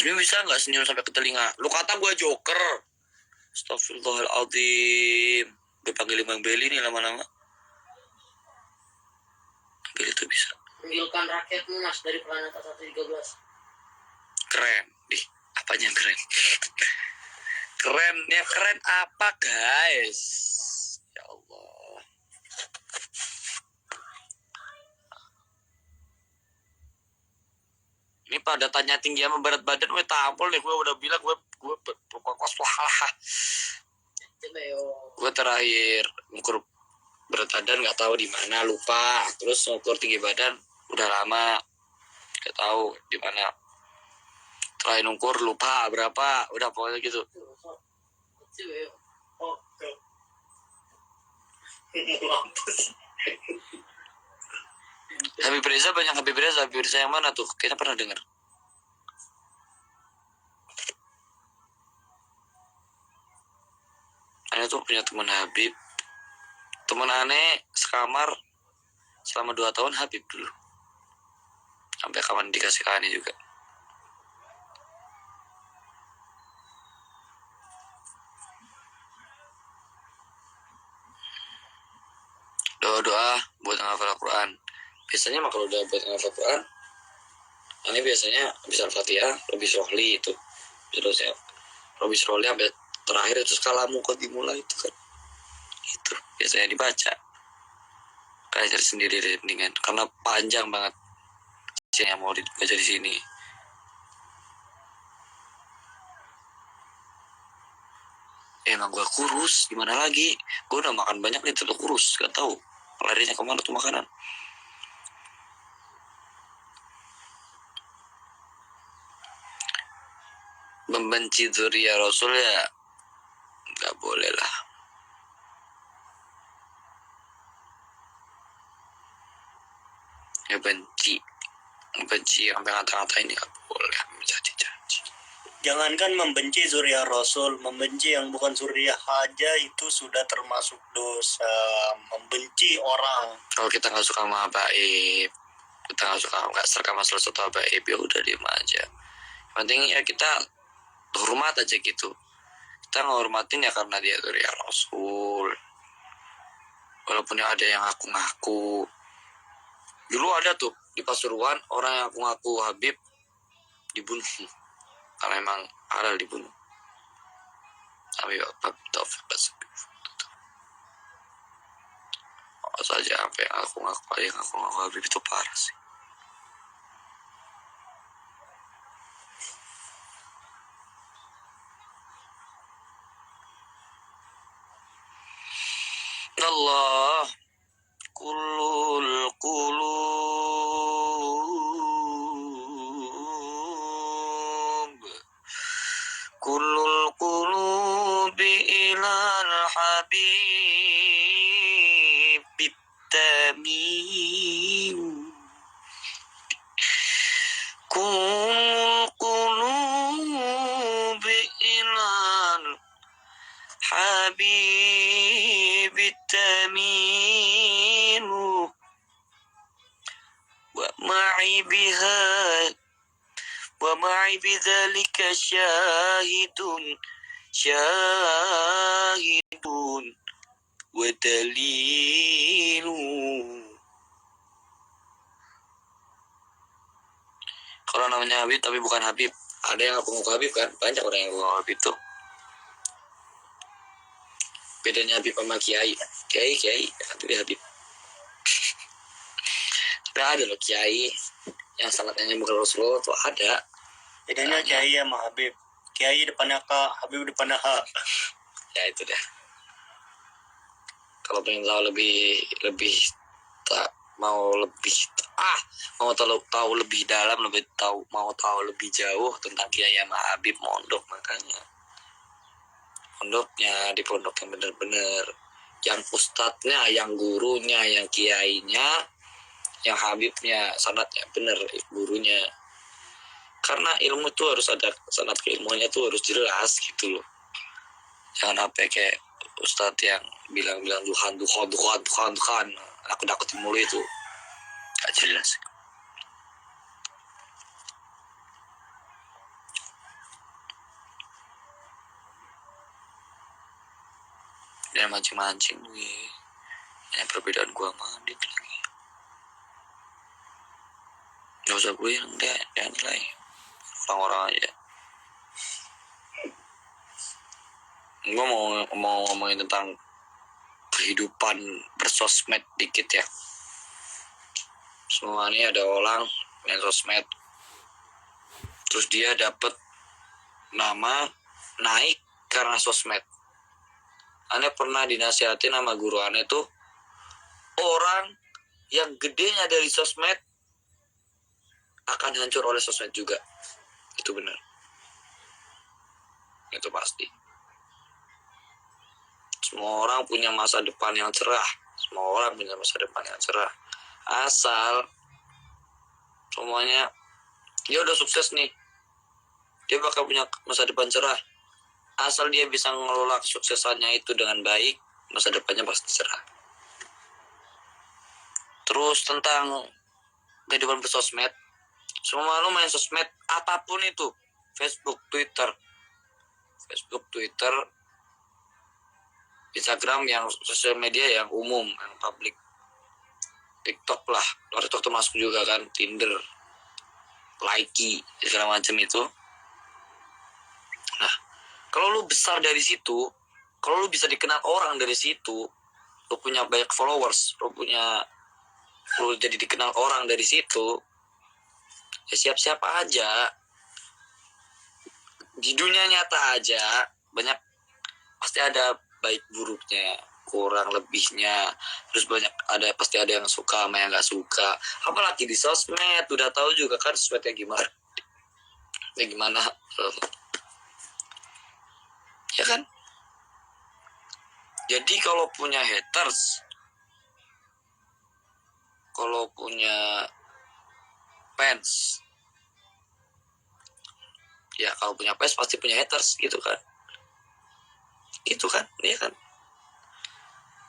Hasmi bisa nggak senyum sampai ke telinga? Lu kata gue joker. Astagfirullahaladzim. Gue panggil Bang Beli nih lama-lama. Beli tuh bisa. Panggilkan rakyatmu mas dari planet 113. Keren. Apanya keren? Kerennya keren apa guys? Ya Allah. Ini pada tanya tinggi sama berat badan, gue tampol nih. Gue udah bilang gue kos lah. Gue terakhir ngukur berat badan nggak tahu di mana, lupa. Terus ngukur tinggi badan udah lama nggak tahu di mana. Terakhir ngukur lupa berapa, udah pokoknya gitu. Habib Reza banyak Habib Reza yang mana tuh? Kayaknya pernah dengar. Aneh tuh punya teman Habib. Teman aneh sekamar selama 2 tahun Habib dulu. Sampai kawan dikasih ke aneh juga. Doa-doa buat menghafal Al-Quran. Biasanya mah kalau udah buat menghafal Al-Quran, aneh biasanya bisa Al-Fatihah, Robbi Srohli itu. Terus ya, Robbi Srohli sampai terakhir itu kalamu kok dimulai itu kan. Itu biasanya dibaca. Kayak cari sendiri deh mendingan. Karena panjang banget yang mau dibaca di sini. Emang gue kurus, gimana lagi? Gue udah makan banyak nih tetap kurus, gak tahu larinya kemana tuh makanan. Membenci dzurriyyah Rasul ya nggak boleh lah. Ya benci sampai ngata-ngata ini nggak boleh, mencaci-caci. Jangankan membenci zuriat Rasul, membenci yang bukan zuriat aja itu sudah termasuk dosa. Membenci orang. Kalau kita nggak suka sama habaib, kita nggak serka masalah satu habaib, ya udah diem aja. Penting ya kita hormat aja gitu. Kita ngehormatin ya karena dia zuriat Rasul. Walaupun ada yang ngaku-ngaku. Dulu ada tuh di Pasuruan orang yang ngaku-ngaku Habib dibunuh. Karena emang halal dibunuh. Tapi Taufik saja apa yang aku ngaku Habib itu parah sih. Allah kulul qulubi ilal habib bitamim qulubi ilal habib bitamim wa ma'i bidzalika syahidun wa dalilu. Kalau namanya Habib tapi bukan Habib, ada yang ngaku Habib kan, banyak orang yang ngaku Habib tuh. Bedanya Habib sama Kiai tapi dia Habib. Tapi ada loh Kiai yang sangatnya bukan Rasulullah tuh ada. Bedanya Kiai sama Habib. Kiai depannya K, Habib depannya H. Ya itu dah. Kalau pengen tahu lebih tahu lebih dalam, mau tahu lebih jauh tentang Kiai sama Habib, mondok makanya. Pondoknya di pondok yang benar-benar, yang ustadznya, yang gurunya, yang kiainya, yang Habibnya, sanadnya benar gurunya. Karena ilmu tuh harus ada sanad keilmuannya tuh harus jelas gitu loh. Jangan apa kayak ustadz yang bilang-bilang Tuhan, aku dakutin mulu itu gak jelas. dan mancing-mancing nih. Ini perbedaan gua sama Adit lagi. Gak usah gue yang nilai, orang-orang aja. Gue mau ngomongin tentang kehidupan bersosmed dikit ya. Semua ini ada orang main sosmed, terus dia dapet nama naik karena sosmed. Aneh pernah dinasihatin sama guru aneh tuh, orang yang gedenya dari sosmed akan hancur oleh sosmed juga. Itu benar. Itu pasti. Semua orang punya masa depan yang cerah. Semua orang punya masa depan yang cerah. Asal semuanya dia udah sukses nih, dia bakal punya masa depan cerah. Asal dia bisa ngelola kesuksesannya itu dengan baik, masa depannya pasti cerah. Terus tentang kehidupan bersosmed, semua lo main sosmed apapun itu, Facebook, Twitter, Instagram yang sosial media yang umum, yang publik, TikTok lah, TikTok termasuk juga kan, Tinder, Likee, segala macam itu. Nah, kalau lu besar dari situ, kalau lu bisa dikenal orang dari situ, lu punya banyak followers, lu jadi dikenal orang dari situ, ya siap-siap aja. Di dunia nyata aja, banyak, pasti ada baik buruknya, kurang lebihnya, terus pasti ada yang suka sama yang gak suka. Apalagi di sosmed, udah tahu juga kan sosmednya gimana. Ya gimana, ya kan? Jadi kalau punya haters, kalau punya fans, ya kalau punya fans pasti punya haters gitu kan. Itu kan, iya kan.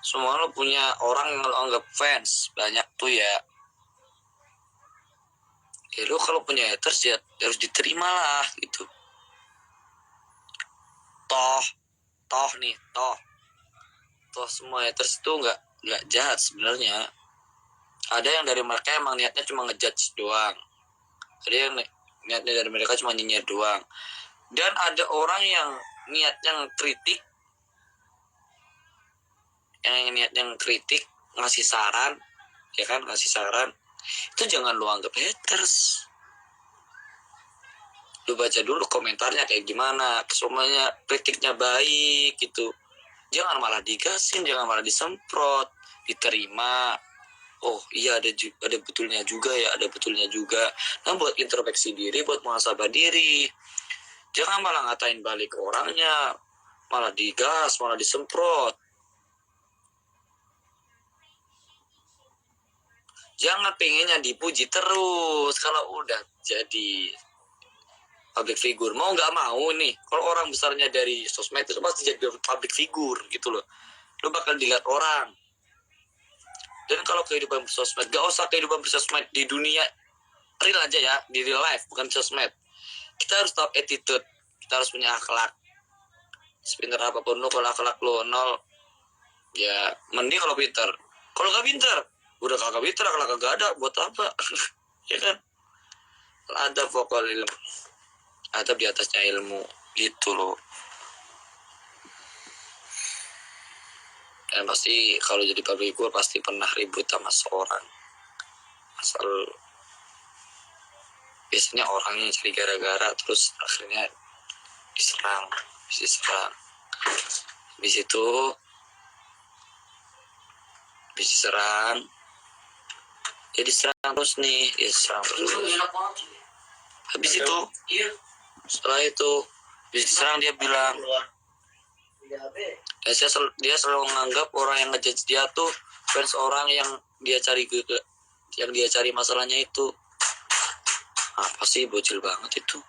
Semua lo punya orang yang lo anggap fans, banyak tuh ya. Ya lo kalau punya haters ya harus diterima lah gitu. Toh semua haters itu nggak jahat sebenarnya. Ada yang dari mereka emang niatnya cuma ngejudge doang. Ada yang niatnya dari mereka cuma nyinyir doang. Dan ada orang yang niatnya kritik, ngasih saran, ya kan, ngasih saran. Itu jangan lu anggap haters. Lu baca dulu komentarnya kayak gimana, semuanya kritiknya baik gitu. Jangan malah digasin, jangan malah disemprot, diterima. Oh iya, ada betulnya juga ya, ada betulnya juga. Nah, buat introspeksi diri, buat muhasabah diri. Jangan malah ngatain balik orangnya, malah digas, malah disemprot. Jangan pengennya dipuji terus. Kalau udah jadi public figure, mau nggak mau nih, kalau orang besarnya dari sosmed itu pasti jadi public figure gitu loh. Lo bakal dilihat orang. Dan kalau kehidupan bersosmed, gak usah kehidupan bersosmed di dunia real aja ya, di real life, bukan sosmed. Kita harus tahu attitude, kita harus punya akhlak. Sepintar apapun lo, kalau akhlak lo nol, ya mending kalau pintar. Kalau gak pintar, udah kagak pintar, akhlak kagak ada, buat apa? Ya kan? Ada vokal ilmu, ada di atasnya ilmu, gitu loh. Dan pasti kalau jadi public figure pasti pernah ribut sama seorang. Asal biasanya orangnya cari gara-gara, terus akhirnya diserang. Habis itu diserang, dia diserang terus nih, habis itu setelah itu diserang, dia bilang, dia selalu menganggap orang yang ngejudge dia tuh fans orang yang dia cari masalahnya itu. Apa sih, bocil banget itu.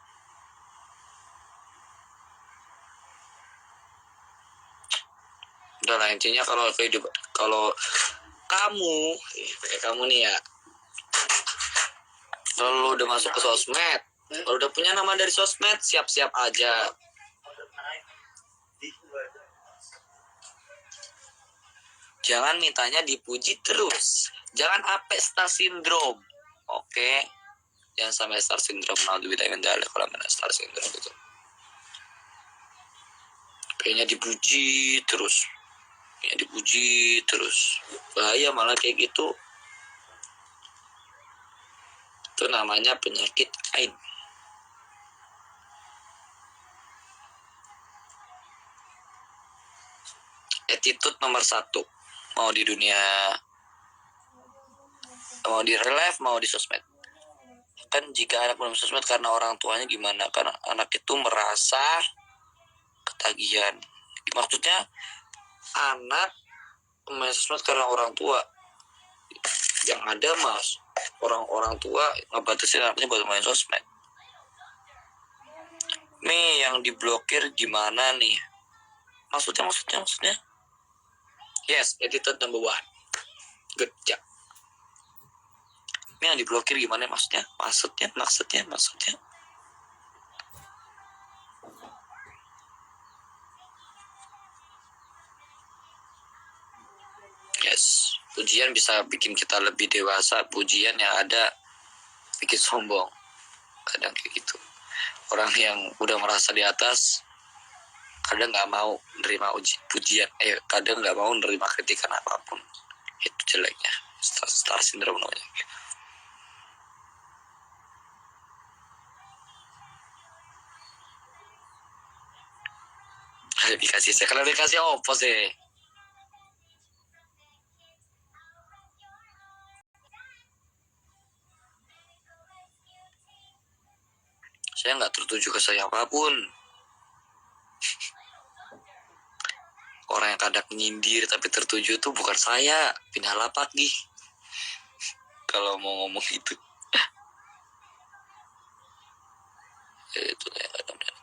Udah lah, intinya kalau kamu nih ya, kalau lu udah masuk ke sosmed, kalau udah punya nama dari sosmed, siap-siap aja. Jangan mintanya dipuji terus. Jangan sampai star syndrome. Oke. Jangan sampai star syndrome. Naudzubillah min dzalik kalau mana star syndrome itu. Kayaknya dipuji terus. Kayaknya dipuji terus. Bahaya malah kayak gitu. Itu namanya penyakit ain. Attitude nomor 1. Mau di dunia, mau di real life, mau di sosmed. Kan jika anak belum sosmed karena orang tuanya gimana? Karena anak itu merasa ketagihan. Maksudnya anak main sosmed karena orang tua. Yang ada mas, orang tua ngebatasin anaknya buat main sosmed. Nih yang diblokir gimana nih? Maksudnya? Yes, attitude number 1. Good job. Ini yang diblokir gimana maksudnya? Maksudnya. Yes, pujian bisa bikin kita lebih dewasa. Pujian yang ada bikin sombong. Kadang kayak gitu. Orang yang udah merasa di atas kadang nggak mau menerima pujian, kadang nggak mau menerima kritikan apapun. Itu jeleknya star syndrome namanya. Klarifikasi apa sih? Saya nggak tertuju ke siapapun. Orang yang kadang menyindir tapi tertuju tuh bukan saya. Pindah lapak nih. Kalau mau ngomong itu. Itu kayak kadang.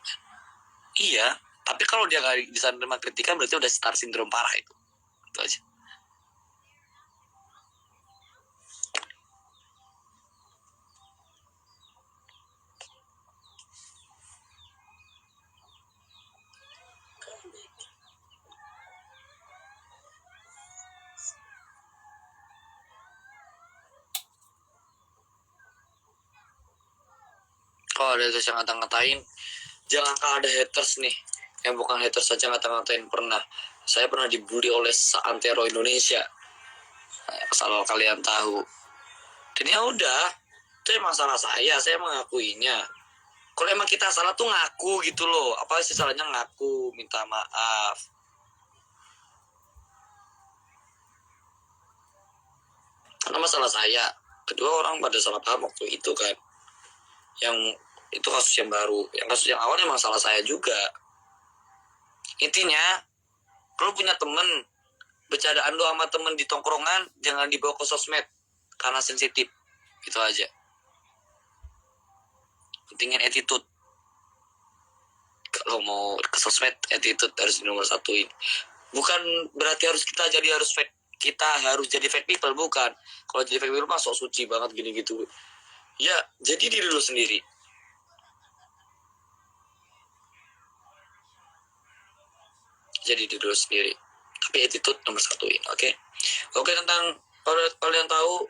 Iya, tapi kalau dia nggak bisa menerima kritikan berarti udah star syndrome parah itu. Itu aja. Kalau ada yang ngata-ngatain, jangan kalau ada haters nih, yang bukan haters saja ngata-ngatain pernah. Saya pernah dibully oleh seantero Indonesia. Asal kalian tahu. Dan ya udah, itu emang salah saya mengakuinya. Kalau emang kita salah tuh ngaku gitu loh. Apa sih salahnya ngaku, minta maaf. Karena masalah saya. Kedua orang pada salah paham waktu itu kan. Yang itu kasus yang baru. Yang kasus yang awal emang salah saya juga. Intinya, kalau punya temen, bercandaan lu sama temen di tongkrongan, jangan dibawa ke sosmed. Karena sensitif. Itu aja. Pentingin attitude. Kalau mau ke sosmed, attitude harus nomor 1-in. Bukan berarti kita harus jadi fake people, bukan. Kalau jadi fake people mah sok suci banget gini gitu. Ya, jadi diri lu sendiri. Jadi diri lu sendiri. Tapi attitude nomor 1-in, oke? Oke, tentang kalau kalian tahu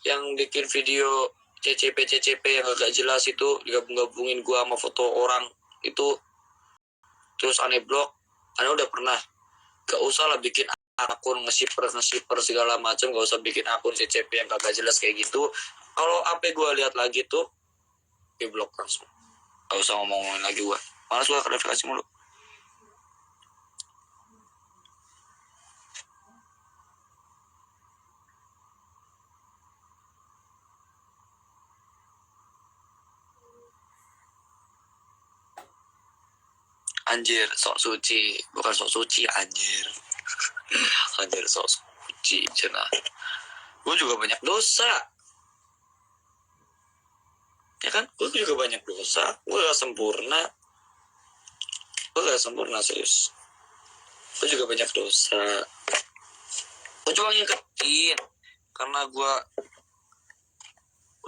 yang bikin video CCP yang agak jelas itu digabung-gabungin gua sama foto orang itu terus aneh blok, aneh udah pernah. Gak usah lah bikin akun nge-shipper segala macam, gak usah bikin akun CCP yang kagak jelas kayak gitu. Kalau apa gue lihat lagi tuh di blok langsung. Gak usah ngomongin lagi gue. Malas gue klarifikasi mulu. Anjir, sok suci. Bukan sok suci, anjir. Anjir, sok suci. Cina. Gue juga banyak dosa. Ya kan? Gue juga banyak dosa. Gue gak sempurna. Serius. Gue juga banyak dosa. Gue cuma ngingetin. Karena gue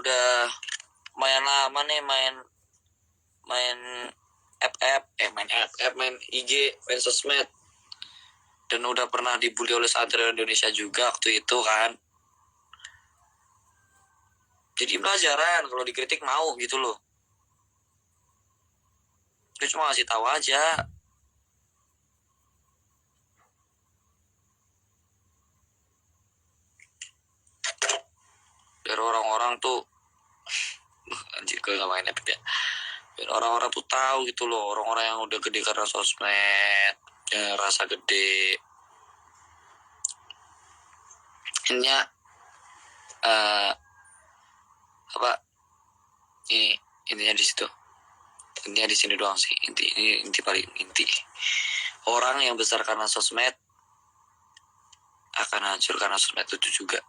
udah main lama nih main main IG, main sosmed. dan udah pernah dibully oleh santri Indonesia juga waktu itu kan. Jadi pelajaran, kalau dikritik mau gitu loh. Gue cuma ngasih tahu aja. Biar orang-orang tuh anjir, gue gak main epic ya. Biar orang-orang tuh tahu gitu loh, orang-orang yang udah gede karena sosmed, yang rasa gede. Intinya apa? Intinya di situ. Intinya di sini doang sih. Inti paling inti. Orang yang besar karena sosmed akan hancur karena sosmed itu juga.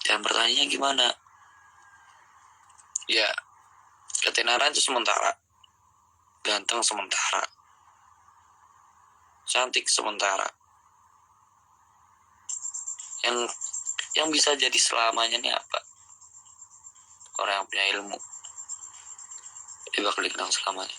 Dan pertanyaannya gimana? Ya, ketenaran itu sementara, ganteng sementara, cantik sementara. Yang bisa jadi selamanya nih apa? Orang yang punya ilmu, dia bakal dikenang selamanya.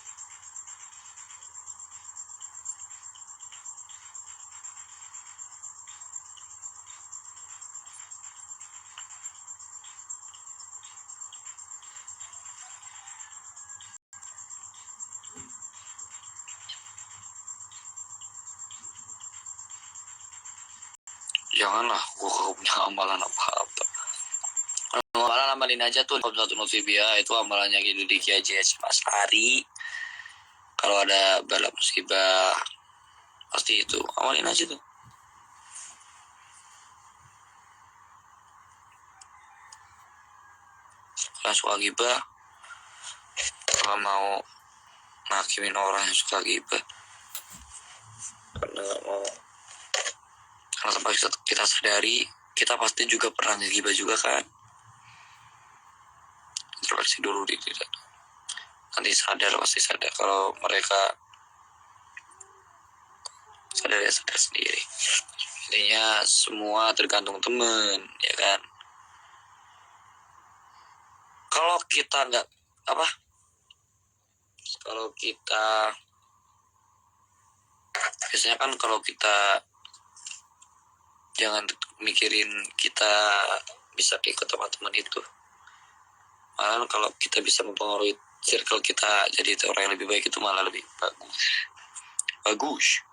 Janganlah gue punya amalan apa-apa. Amalan amalin aja tuh satu nutibia itu amalannya gitu di Kiai Mas Ari. Kalau ada bala musibah pasti itu amalin aja tuh. Kalau suka gibah, kalau mau ngakimin orang yang suka gibah, karena nggak mau. Karena tanpa kita sadari, kita pasti juga pernah ngegibah juga kan. Introspeksi dulu di kita. Nanti pasti sadar kalau mereka sadar ya sadar sendiri. Intinya semua tergantung temen, ya kan. Kalau kita nggak kalau kita biasanya kan kalau kita jangan mikirin kita bisa ikut teman-teman itu, malah kalau kita bisa mempengaruhi circle kita jadi orang yang lebih baik, itu malah lebih bagus.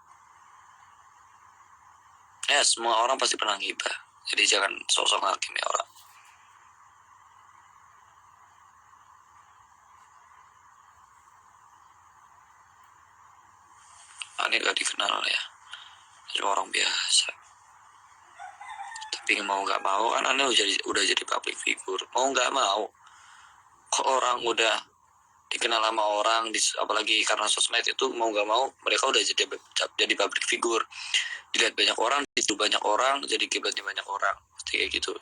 Ya, semua orang pasti pernah gibah, jadi jangan sosok ngakimi orang. Ini gak dikenal ya, cuma orang biasa. Tapi mau nggak mau kan Ane udah jadi public figure. Mau nggak mau, kok orang udah dikenal sama orang, apalagi karena sosmed itu, mau nggak mau mereka udah jadi public figure. Dilihat banyak orang, itu banyak orang, jadi kiblatnya banyak orang. Pasti kayak gitu.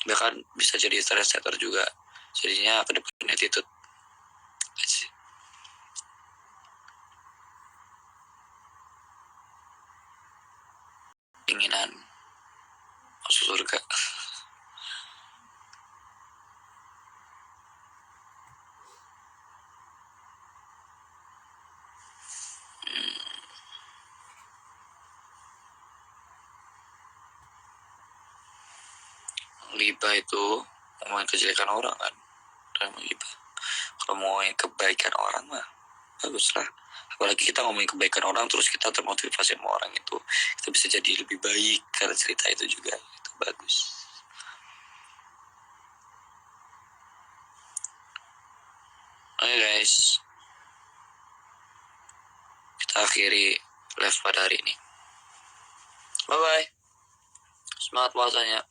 Bahkan bisa jadi trendsetter juga. Jadinya ke depan attitude. Keinginan masuk surga. Ghibah itu ngomongin kejelekan orang kan, dan ghibah. Kalau mau ngomongin kebaikan orang mah bagus lah. Apalagi kita ngomongin kebaikan orang terus kita termotivasi sama orang itu, kita bisa jadi lebih baik karena cerita itu juga. Itu bagus. Oke guys, kita akhiri live pada hari ini. Bye bye, semangat puasanya.